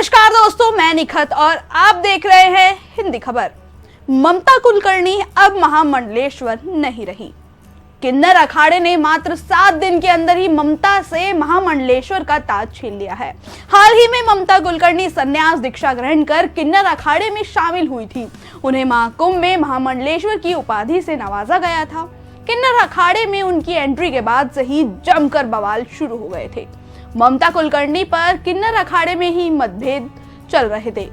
नमस्कार दोस्तों, मैं निखत और आप देख रहे हैं हिंदी खबर। ममता कुलकर्णी अब महामंडलेश्वर नहीं रही। किन्नर अखाड़े ने मात्र 7 दिन के अंदर ही ममता से महामंडलेश्वर का ताज छीन लिया है। हाल ही में ममता कुलकर्णी संन्यास दीक्षा ग्रहण कर किन्नर अखाड़े में शामिल हुई थी। उन्हें महाकुंभ में महामंडलेश्वर की उपाधि से नवाजा गया था। किन्नर अखाड़े में उनकी एंट्री के बाद से ही जमकर बवाल शुरू हो गए थे। ममता कुलकर्णी पर किन्नर अखाड़े में ही मतभेद चल रहे थे।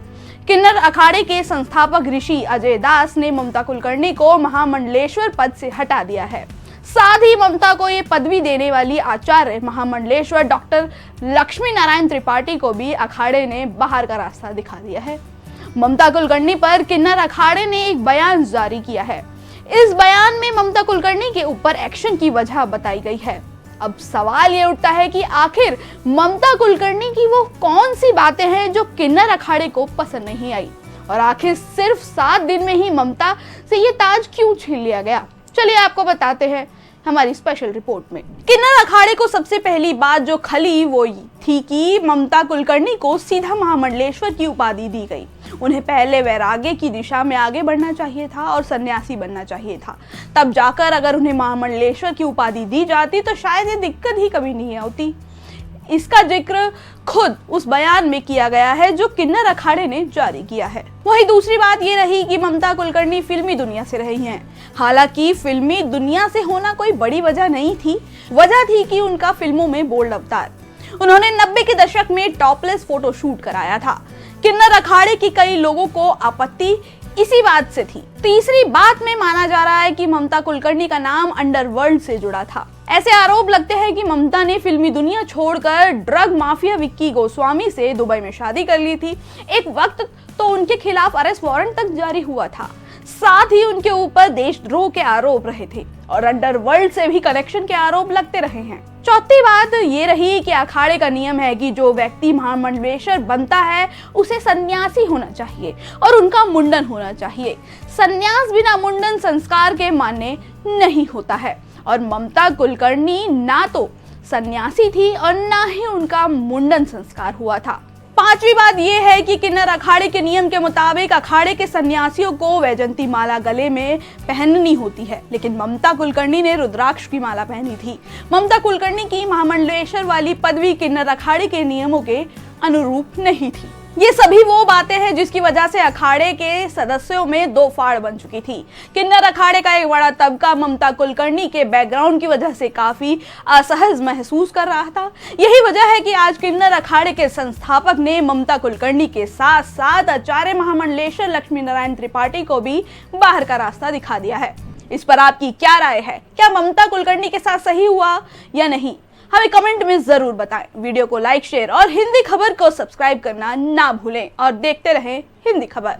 किन्नर अखाड़े के संस्थापक ऋषि अजय दास ने ममता कुलकर्णी को महामंडलेश्वर पद से हटा दिया है। साथ ही ममता को ये पदवी देने वाली आचार्य महामंडलेश्वर डॉक्टर लक्ष्मी नारायण त्रिपाठी को भी अखाड़े ने बाहर का रास्ता दिखा दिया है। ममता कुलकर्णी पर किन्नर अखाड़े ने एक बयान जारी किया है। इस बयान में ममता कुलकर्णी के ऊपर एक्शन की वजह बताई गई है। अब सवाल ये उठता है कि आखिर ममता कुलकर्णी की वो कौन सी बातें हैं जो किन्नर अखाड़े को पसंद नहीं आई, और आखिर सिर्फ 7 दिन में ही ममता से ये ताज क्यों छीन लिया गया। चलिए आपको बताते हैं हमारी स्पेशल रिपोर्ट में। किन्नर अखाड़े को सबसे पहली बात जो खली वो थी कि ममता कुलकर्णी को सीधा महामंडलेश्वर की उपाधि दी गई। उन्हें पहले वैराग्य की दिशा में आगे बढ़ना चाहिए था और सन्यासी बनना चाहिए था। तब जाकर अगर उन्हें महामंडलेश्वर की उपाधि दी जाती तो शायद ये दिक्कत ही कभी नहीं होती। इसका जिक्र खुद उस बयान में किया गया है जो किन्नर अखाड़े ने जारी किया है। वही दूसरी बात ये रही कि ममता कुलकर्णी फिल्मी दुनिया से रही हैं। हालांकि फिल्मी दुनिया से होना कोई बड़ी वजह नहीं थी। वजह थी कि उनका फिल्मों में बोल्ड अवतार। उन्होंने 90 के दशक में टॉपलेस फोटो शूट कराया था। किन्नर अखाड़े की कई लोगों को आपत्ति इसी बात से थी। तीसरी बात में माना जा रहा है कि ममता कुलकर्णी का नाम अंडरवर्ल्ड से जुड़ा था। ऐसे आरोप लगते हैं कि ममता ने फिल्मी दुनिया छोड़कर ड्रग माफिया विक्की गोस्वामी से दुबई में शादी कर ली थी। एक वक्त तो उनके खिलाफ अरेस्ट वारंट तक जारी हुआ था। साथ ही उनके ऊपर देशद्रोह के आरोप रहे थे और अंडरवर्ल्ड से भी कनेक्शन के आरोप लगते रहे हैं। चौथी बात ये रही कि अखाड़े का नियम है कि जो व्यक्ति महामंडलेश्वर बनता है उसे सन्यासी होना चाहिए और उनका मुंडन होना चाहिए। सन्यास बिना मुंडन संस्कार के मान्य नहीं होता है और ममता कुलकर्णी ना तो सन्यासी थी और ना ही उनका मुंडन संस्कार हुआ था। पांचवी बात यह है कि किन्नर अखाड़े के नियम के मुताबिक अखाड़े के सन्यासियों को वैजंती माला गले में पहननी होती है, लेकिन ममता कुलकर्णी ने रुद्राक्ष की माला पहनी थी। ममता कुलकर्णी की महामंडलेश्वर वाली पदवी किन्नर अखाड़े के नियमों के अनुरूप नहीं थी। ये सभी वो बातें हैं जिसकी वजह से अखाड़े के सदस्यों में 2 फाड़ बन चुकी थी। किन्नर अखाड़े का एक बड़ा तबका ममता कुलकर्णी के बैकग्राउंड की वजह से काफी असहज महसूस कर रहा था। यही वजह है कि आज किन्नर अखाड़े के संस्थापक ने ममता कुलकर्णी के साथ साथ आचार्य महामंडलेश्वर लक्ष्मी नारायण त्रिपाठी को भी बाहर का रास्ता दिखा दिया है। इस पर आपकी क्या राय है? क्या ममता कुलकर्णी के साथ सही हुआ या नहीं? हमें कमेंट में जरूर बताएं। वीडियो को लाइक, शेयर और हिंदी खबर को सब्सक्राइब करना ना भूलें और देखते रहें हिंदी खबर।